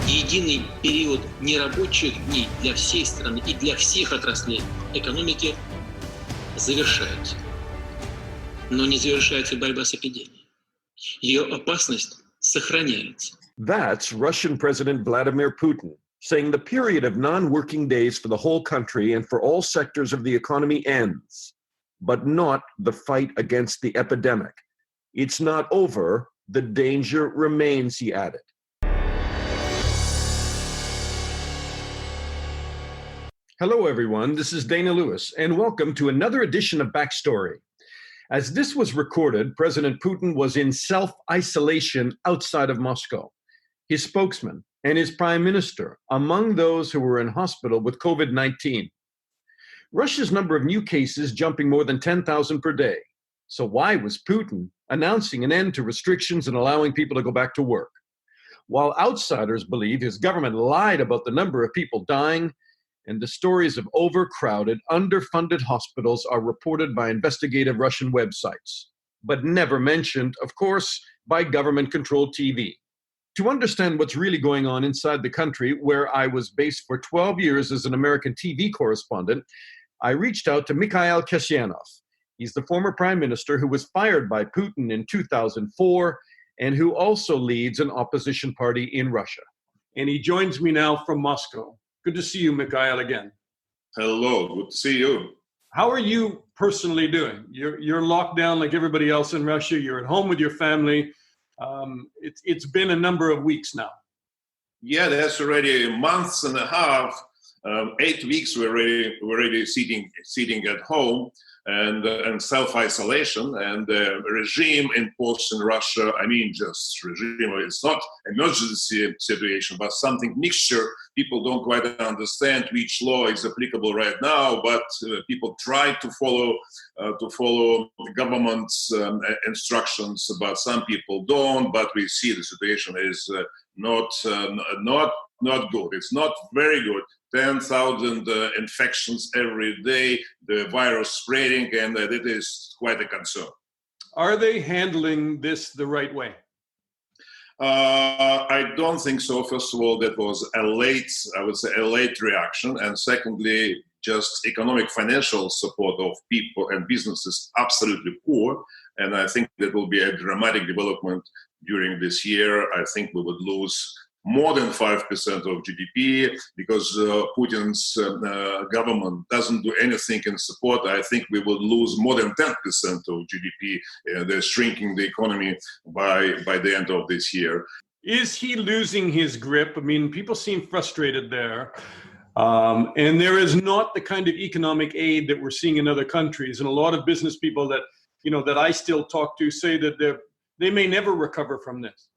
единый период нерабочих дней для всей страны и для всех отраслей экономики завершается. Но не завершается борьба с эпидемией. Ее опасность сохраняется. That's Russian President Vladimir Putin saying the period of non-working days for the whole country and for all sectors of the economy ends, but not the fight against the epidemic. It's not over. The danger remains, he added. Hello, everyone. This is Dana Lewis, and welcome to another edition of Backstory. As this was recorded, President Putin was in self-isolation outside of Moscow. His spokesman and his prime minister among those who were in hospital with COVID-19. Russia's number of new cases jumping more than 10,000 per day. So why was Putin announcing an end to restrictions and allowing people to go back to work? While outsiders believe his government lied about the number of people dying, and the stories of overcrowded, underfunded hospitals are reported by investigative Russian websites, but never mentioned, of course, by government-controlled TV. To understand what's really going on inside the country, where I was based for 12 years as an American TV correspondent, I reached out to Mikhail Kasyanov. He's the former prime minister who was fired by Putin in 2004 and who also leads an opposition party in Russia. And he joins me now from Moscow. Good to see you, Mikhail, again. Hello, good to see you. How are you personally doing? You're locked down like everybody else in Russia. You're at home with your family. It's been a number of weeks now. Yeah, that's already months and a half. 8 weeks we're already sitting at home and self-isolation, and the regime imposed in Russia, just regime, it's not emergency situation, but something mixture. People don't quite understand which law is applicable right now, but people try to follow the government's instructions, but some people don't. But we see the situation is not good. It's not very good. 10,000 infections every day, the virus spreading, and it is quite a concern. Are they handling this the right way? I don't think so. First of all, that was a late reaction. And secondly, just economic financial support of people and businesses absolutely poor. And I think that will be a dramatic development during this year. I think we would lose more than 5% of GDP because Putin's government doesn't do anything in support. I think we will lose more than 10% of GDP. They're shrinking the economy by the end of this year. Is he losing his grip? People seem frustrated there. And there is not the kind of economic aid that we're seeing in other countries. And a lot of business people that I still talk to say that they may never recover from this.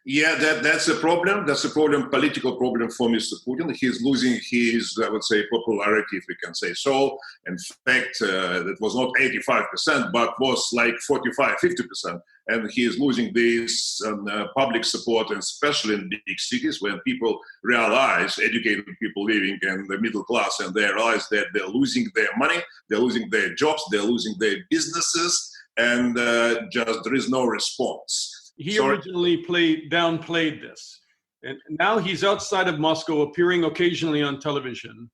Yeah, that's a problem. That's a problem, political problem for Mr. Putin. He's losing his, popularity, if we can say so. In fact, it was not 85%, but was like 45, 50%. And he is losing this public support, and especially in big cities when people realize, educated people living in the middle class, and they realize that they're losing their money, they're losing their jobs, they're losing their businesses, and just there is no response. He originally downplayed this. And now he's outside of Moscow, appearing occasionally on television.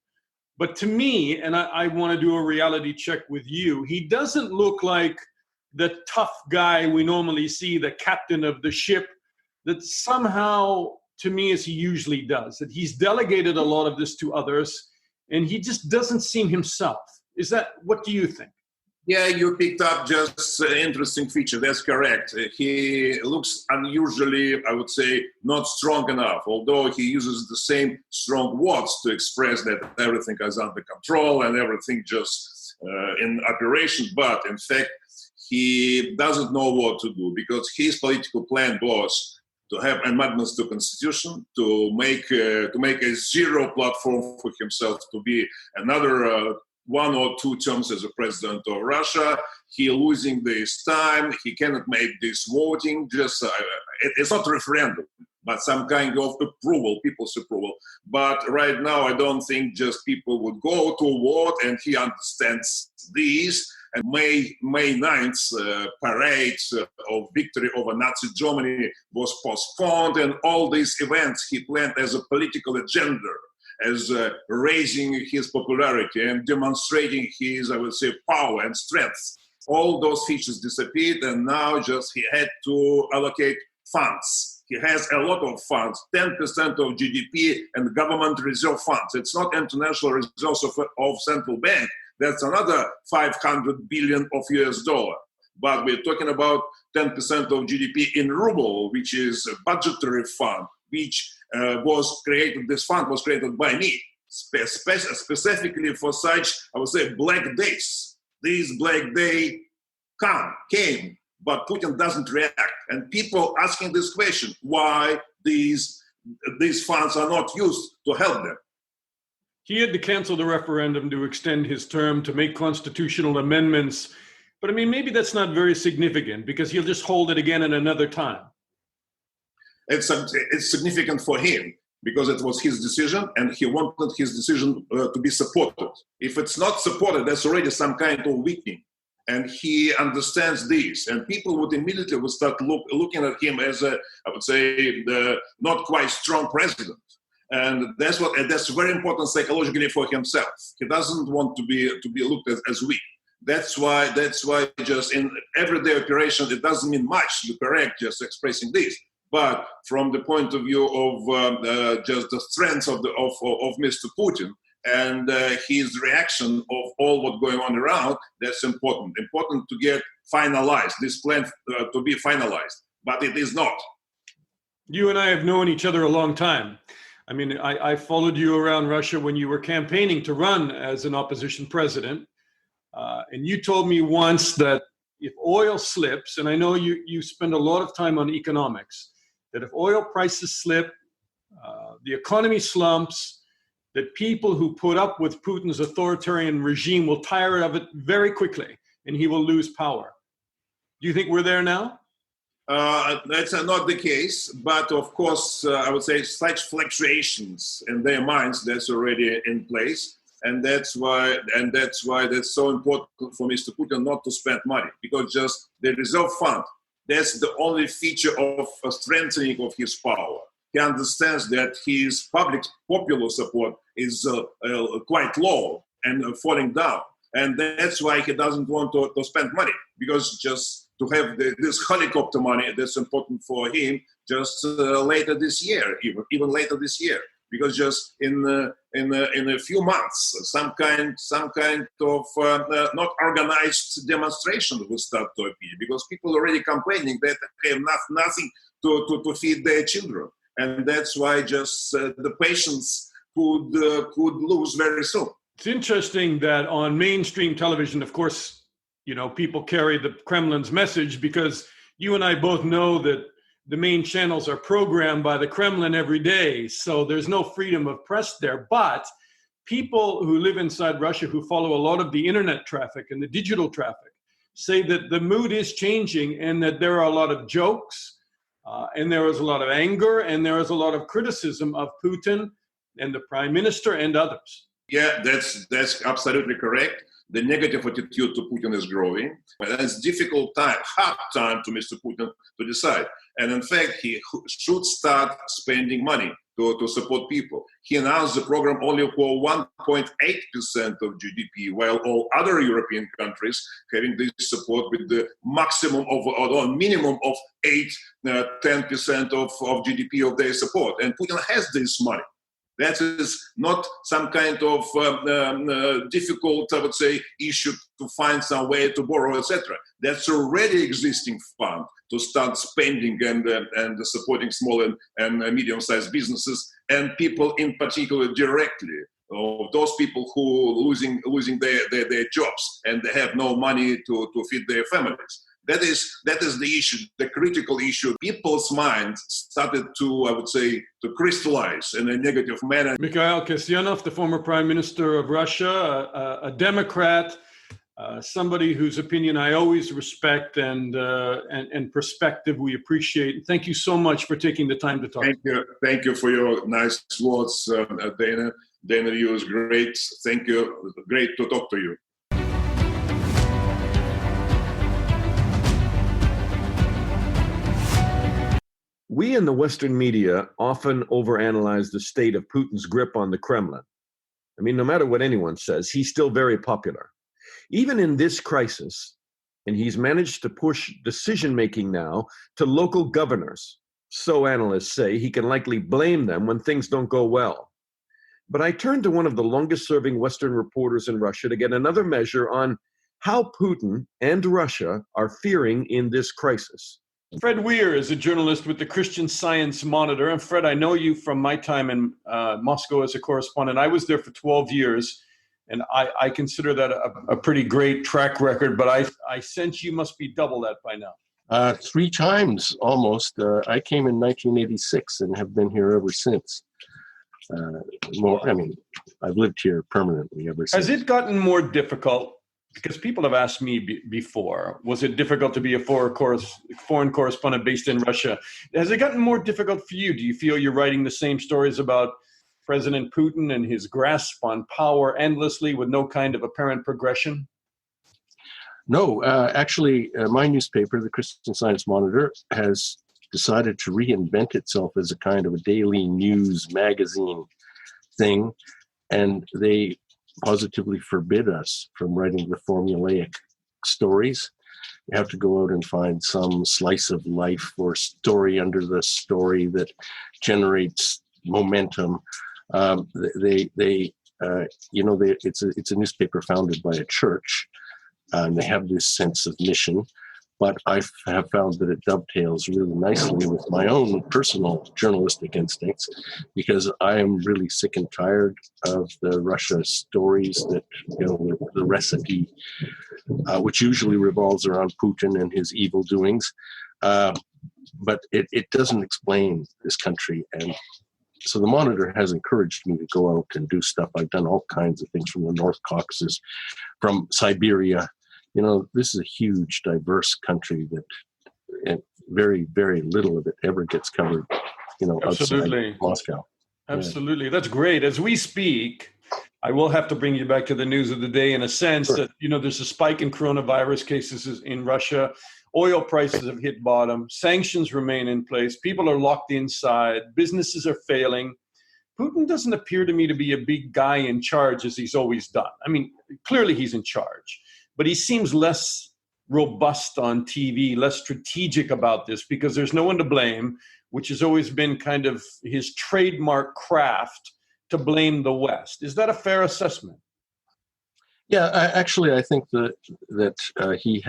But to me, and I want to do a reality check with you, he doesn't look like the tough guy we normally see, the captain of the ship, that somehow, to me, as he usually does, that he's delegated a lot of this to others, and he just doesn't seem himself. What do you think? Yeah, you picked up just an interesting feature. That's correct. He looks unusually, I would say, not strong enough, although he uses the same strong words to express that everything is under control and everything just in operation. But in fact, he doesn't know what to do because his political plan was to have amendments to the constitution, to make a zero platform for himself, to be another 1 or 2 terms as a president of Russia. He losing this time. He cannot make this voting. It's not a referendum, but some kind of approval, people's approval. But right now, I don't think just people would go to vote, and he understands these. and May 9th parade of victory over Nazi Germany was postponed, and all these events he planned as a political agenda, as raising his popularity and demonstrating his, I would say, power and strength. All those features disappeared, and now just he had to allocate funds. He has a lot of funds, 10% of GDP and government reserve funds. It's not international reserves of central bank. That's another 500 billion of US dollar. But we're talking about 10% of GDP in ruble, which is a budgetary fund, which this fund was created by me, specifically for such, I would say, black days. These black days came, but Putin doesn't react. And people asking this question, why these funds are not used to help them. He had to cancel the referendum to extend his term, to make constitutional amendments. But I mean, maybe that's not very significant because he'll just hold it again at another time. It's significant for him because it was his decision and he wanted his decision to be supported. If it's not supported, that's already some kind of weakening. And he understands this. And people would immediately start looking at him as I would say, the not quite strong president. And that's very important psychologically for himself. He doesn't want to be looked at as weak. That's why just in everyday operation, it doesn't mean much. You're correct, just expressing this. But from the point of view of just the strength of Mr. Putin and his reaction of all what's going on around, that's important. Important to get finalized, this plan to be finalized. But it is not. You and I have known each other a long time. I mean, I followed you around Russia when you were campaigning to run as an opposition president. And you told me once that if oil slips, and I know you spend a lot of time on economics, that if oil prices slip, the economy slumps, that people who put up with Putin's authoritarian regime will tire of it very quickly and he will lose power. Do you think we're there now? That's not the case, but of course, I would say such fluctuations in their minds, that's already in place. And that's why that's so important for Mr. Putin not to spend money, because just the reserve fund, that's the only feature of a strengthening of his power. He understands that his popular support is quite low and falling down. And that's why he doesn't want to spend money, because just to have this helicopter money, that's important for him just later this year, even later this year. Because just in a few months, some kind of not organized demonstration will start to appear, because people are already complaining that they have nothing to feed their children, and that's why just the patience could lose very soon. It's interesting that on mainstream television, of course, people carry the Kremlin's message, because you and I both know that the main channels are programmed by the Kremlin every day. So there's no freedom of press there. But people who live inside Russia, who follow a lot of the internet traffic and the digital traffic, say that the mood is changing and that there are a lot of jokes and there is a lot of anger and there is a lot of criticism of Putin and the prime minister and others. Yeah, that's absolutely correct. The negative attitude to Putin is growing. And it's hard time to Mr. Putin to decide. And in fact, he should start spending money to support people. He announced the program only for 1.8% of GDP, while all other European countries having this support with the maximum of or minimum of 10% of GDP of their support. And Putin has this money. That is not some kind of difficult, I would say, issue to find some way to borrow, etc. That's already existing fund to start spending and supporting small and medium-sized businesses and people in particular directly. Those people who losing their jobs and they have no money to feed their families. That is the issue, the critical issue. People's minds started to, I would say, to crystallize in a negative manner. Mikhail Kasyanov, the former prime minister of Russia, a Democrat, somebody whose opinion I always respect and perspective we appreciate. Thank you so much for taking the time to talk. Thank you for your nice words, Dana. Dana, you was great. Thank you. Great to talk to you. We in the Western media often overanalyze the state of Putin's grip on the Kremlin. I mean, no matter what anyone says, he's still very popular. Even in this crisis, and he's managed to push decision-making now to local governors. So analysts say he can likely blame them when things don't go well. But I turned to one of the longest-serving Western reporters in Russia to get another measure on how Putin and Russia are faring in this crisis. Fred Weir is a journalist with the Christian Science Monitor. And Fred, I know you from my time in Moscow as a correspondent. I was there for 12 years, and I consider that a pretty great track record, but I sense you must be double that by now. 3 times almost. I came in 1986 and have been here ever since. I've lived here permanently ever since. Has it gotten more difficult? Because people have asked me before, was it difficult to be a foreign correspondent based in Russia? Has it gotten more difficult for you? Do you feel you're writing the same stories about President Putin and his grasp on power endlessly with no kind of apparent progression? No, actually, my newspaper, the Christian Science Monitor, has decided to reinvent itself as a kind of a daily news magazine thing, and they positively forbid us from writing the formulaic stories. You have to go out and find some slice of life or story under the story that generates momentum. It's a newspaper founded by a church, and they have this sense of mission. But I have found that it dovetails really nicely with my own personal journalistic instincts, because I am really sick and tired of the Russia stories that, the recipe, which usually revolves around Putin and his evil doings. But it doesn't explain this country. And so the Monitor has encouraged me to go out and do stuff. I've done all kinds of things from the North Caucasus, from Siberia. This is a huge, diverse country and very, very little of it ever gets covered, Absolutely. Outside Moscow. Absolutely. Yeah. That's great. As we speak, I will have to bring you back to the news of the day in a sense that, there's a spike in coronavirus cases in Russia. Oil prices have hit bottom. Sanctions remain in place. People are locked inside. Businesses are failing. Putin doesn't appear to me to be a big guy in charge as he's always done. I mean, clearly he's in charge. But he seems less robust on TV, less strategic about this, because there's no one to blame, which has always been kind of his trademark craft, to blame the West. Is that a fair assessment? Yeah, I think that he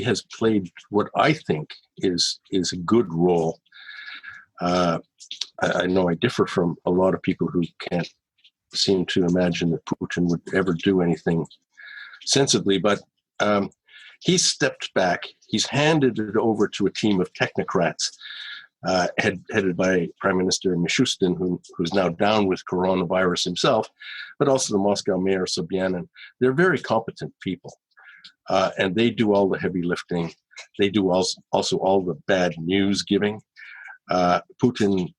has played what I think is a good role. I know I differ from a lot of people who can't seem to imagine that Putin would ever do anything sensibly, but he's stepped back. He's handed it over to a team of technocrats headed by Prime Minister Mishustin, who's now down with coronavirus himself, but also the Moscow mayor Sobyanin. They're very competent people, and they do all the heavy lifting. They do also all the bad news giving. Putin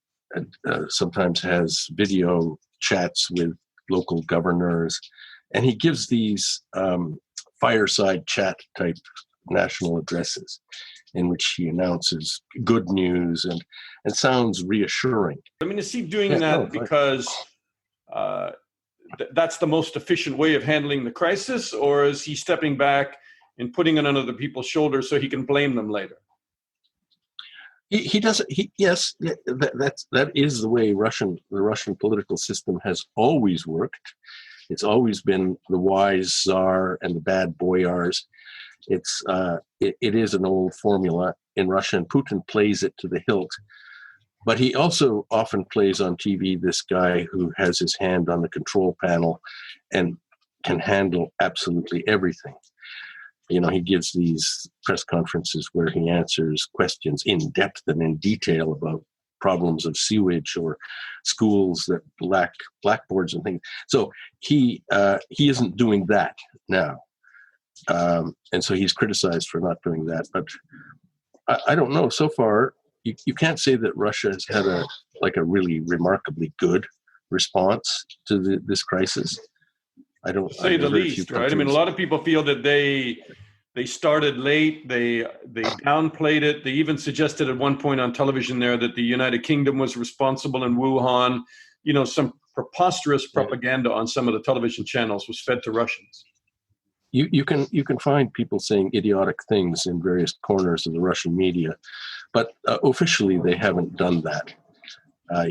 sometimes has video chats with local governors, and he gives these fireside chat type national addresses in which he announces good news and sounds reassuring. I mean, is he doing that because that's the most efficient way of handling the crisis, or is he stepping back and putting it on other people's shoulders so he can blame them later? He doesn't. Yes, that is the way the Russian political system has always worked. It's always been the wise czar and the bad boyars. It is an old formula in Russia, and Putin plays it to the hilt. But he also often plays on TV this guy who has his hand on the control panel and can handle absolutely everything. He gives these press conferences where he answers questions in depth and in detail about problems of sewage or schools that lack blackboards and things. So he isn't doing that now. And so he's criticized for not doing that. But I don't know. So far, you can't say that Russia has had a really remarkably good response to this crisis. I don't say the least, right? I mean, a lot of people feel that they They started late. They downplayed it. They even suggested at one point on television there that the United Kingdom was responsible in Wuhan. You know, some preposterous propaganda on some of the television channels was fed to Russians. You can find people saying idiotic things in various corners of the Russian media, but officially they haven't done that.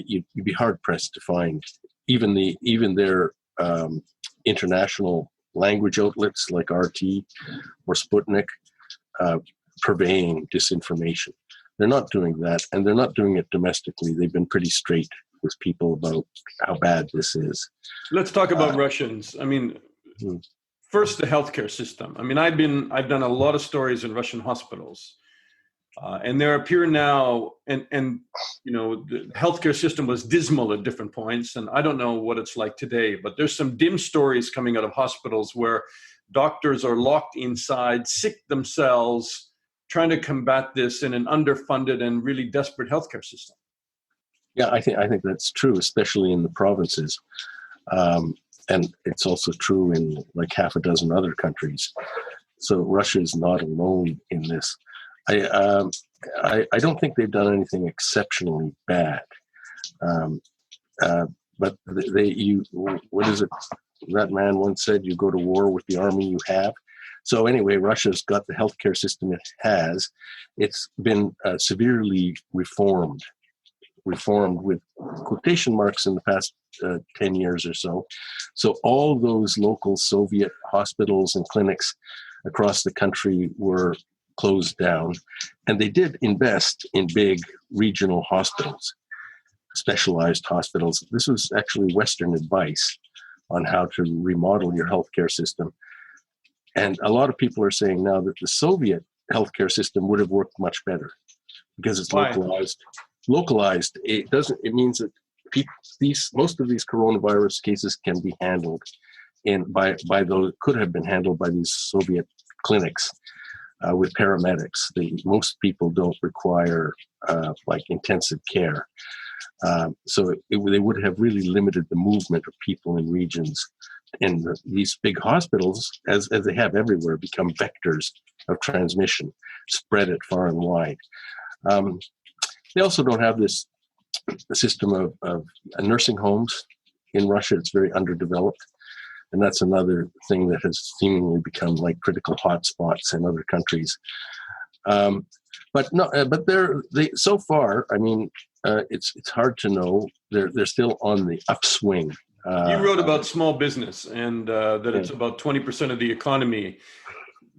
You'd be hard pressed to find even their international language outlets like RT or Sputnik purveying disinformation. They're not doing that, and they're not doing it domestically. They've been pretty straight with people about how bad this is. Let's talk about Russians. I mean, first, the healthcare system. I mean, I've done a lot of stories in Russian hospitals, and there appear now, and you know, the healthcare system was dismal at different points, and I don't know what it's like today, but there's some dim stories coming out of hospitals where doctors are locked inside, sick themselves, trying to combat this in an underfunded and really desperate healthcare system. Yeah, I think that's true, especially in the provinces. And it's also true in like half a dozen other countries. So Russia is not alone in this. I don't think they've done anything exceptionally bad. But what is it? That man once said, you go to war with the army you have. So anyway, Russia's got the healthcare system it has. It's been severely reformed with quotation marks in the past 10 years or so. So all those local Soviet hospitals and clinics across the country were closed down. And they did invest in big regional hospitals, specialized hospitals. This was actually Western advice on how to remodel your healthcare system. And a lot of people are saying now that the Soviet healthcare system would have worked much better because it's localized. It means that most of these coronavirus cases can be handled could have been handled by these Soviet clinics with paramedics. Most people don't require like intensive care. So they would have really limited the movement of people in regions. And these big hospitals, as they have everywhere, become vectors of transmission, spread it far and wide. They also don't have this system of nursing homes in Russia. It's very underdeveloped. And that's another thing that has seemingly become like critical hotspots in other countries. But they so far, I mean, it's hard to know. They're still on the upswing. You wrote about small business and that it's about 20% of the economy.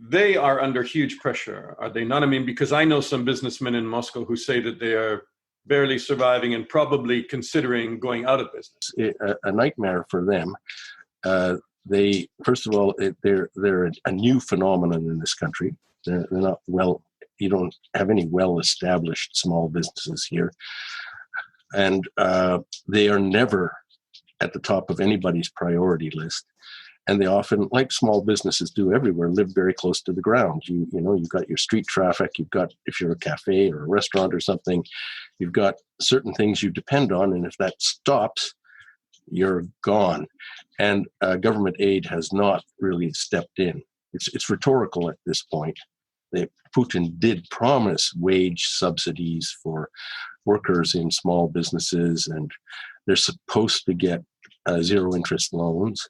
They are under huge pressure, are they not? I mean, because I know some businessmen in Moscow who say that they are barely surviving and probably considering going out of business. A nightmare for them. First of all, they're a new phenomenon in this country. They're not well. You don't have any well-established small businesses here, and they are never at the top of anybody's priority list. And they often, like small businesses do everywhere, live very close to the ground. You've got your street traffic. You've got, if you're a cafe or a restaurant or something, you've got certain things you depend on. And if that stops, you're gone. And government aid has not really stepped in. It's rhetorical at this point. Putin did promise wage subsidies for workers in small businesses, and they're supposed to get zero interest loans.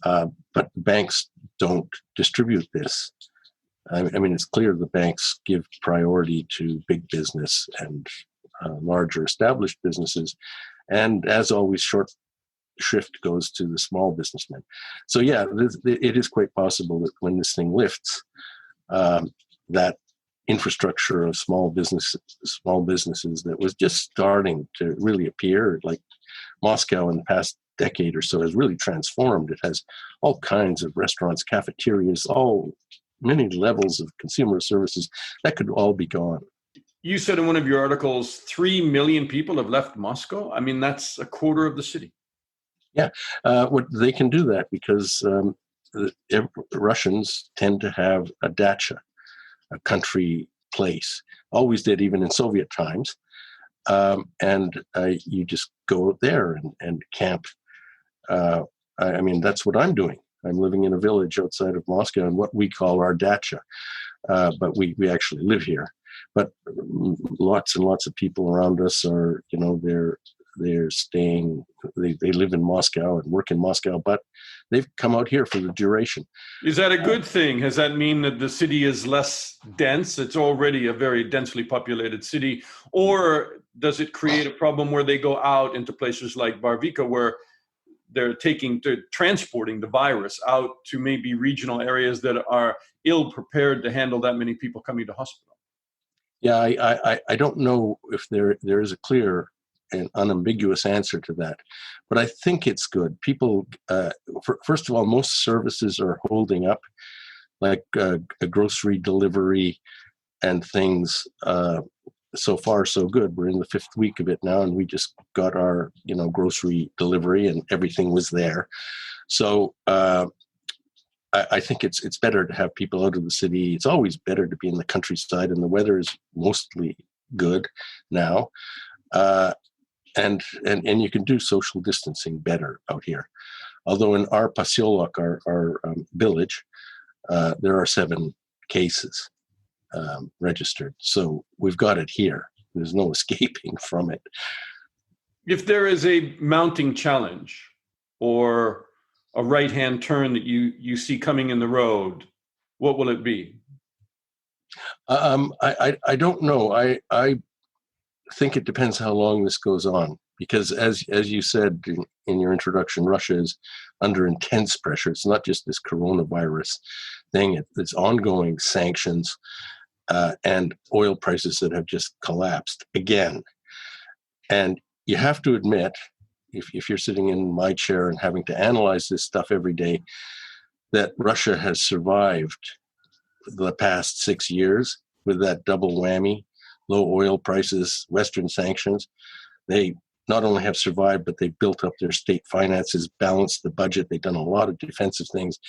But banks don't distribute this. I mean, it's clear the banks give priority to big business and larger established businesses. And as always, short shrift goes to the small businessmen. So yeah, it is quite possible that when this thing lifts, that infrastructure of small businesses that was just starting to really appear, like Moscow in the past decade or so, has really transformed. It has all kinds of restaurants, cafeterias, many levels of consumer services that could all be gone. You said in one of your articles, 3 million people have left Moscow. I mean, that's a quarter of the city. Yeah, they can do that because Russians tend to have a dacha, a country place. Always did, even in Soviet times. And you just go there and camp. I mean, that's what I'm doing. I'm living in a village outside of Moscow in what we call our dacha, but we actually live here. But lots and lots of people around us are, they're staying, they live in Moscow and work in Moscow, but they've come out here for the duration. Is that a good thing? Does that mean that the city is less dense? It's already a very densely populated city. Or does it create a problem where they go out into places like Barvika, where they're transporting the virus out to maybe regional areas that are ill prepared to handle that many people coming to hospital? Yeah, I don't know if there is a clear and unambiguous answer to that, but I think it's good. People, first of all, most services are holding up, like a grocery delivery and things. So far, so good. We're in the 5th week of it now, and we just got our grocery delivery, and everything was there. So I think it's better to have people out of the city. It's always better to be in the countryside, and the weather is mostly good now. And you can do social distancing better out here. Although in our Pasiolok, our village, there are 7 cases registered. So we've got it here. There's no escaping from it. If there is a mounting challenge or a right-hand turn that you see coming in the road, what will it be? I don't know. I think it depends how long this goes on, because as you said in your introduction, Russia is under intense pressure. It's not just this coronavirus thing. It's ongoing sanctions and oil prices that have just collapsed again. And you have to admit, if you're sitting in my chair and having to analyze this stuff every day, that Russia has survived the past 6 years with that double whammy: low oil prices, Western sanctions. They not only have survived, but they've built up their state finances, balanced the budget. They've done a lot of defensive things.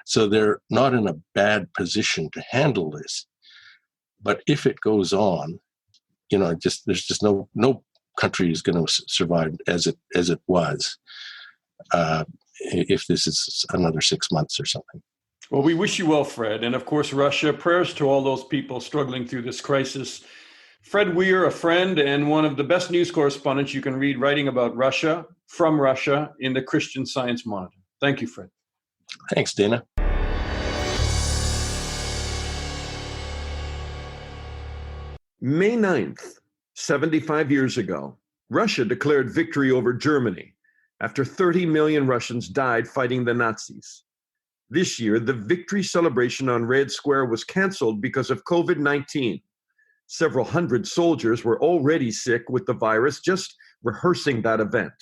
So they're not in a bad position to handle this. But if it goes on, there's just no country is going to survive as it was if this is another 6 months or something. Well, we wish you well, Fred. And of course, Russia, prayers to all those people struggling through this crisis. Fred Weir, a friend and one of the best news correspondents you can read, writing about Russia, from Russia, in the Christian Science Monitor. Thank you, Fred. Thanks, Dana. May 9th, 75 years ago, Russia declared victory over Germany after 30 million Russians died fighting the Nazis. This year, the victory celebration on Red Square was canceled because of COVID-19. Several hundred soldiers were already sick with the virus, just rehearsing that event.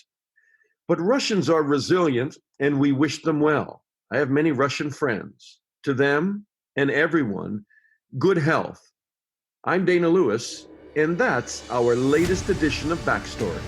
But Russians are resilient, and we wish them well. I have many Russian friends. To them and everyone, good health. I'm Dana Lewis, and that's our latest edition of Backstory.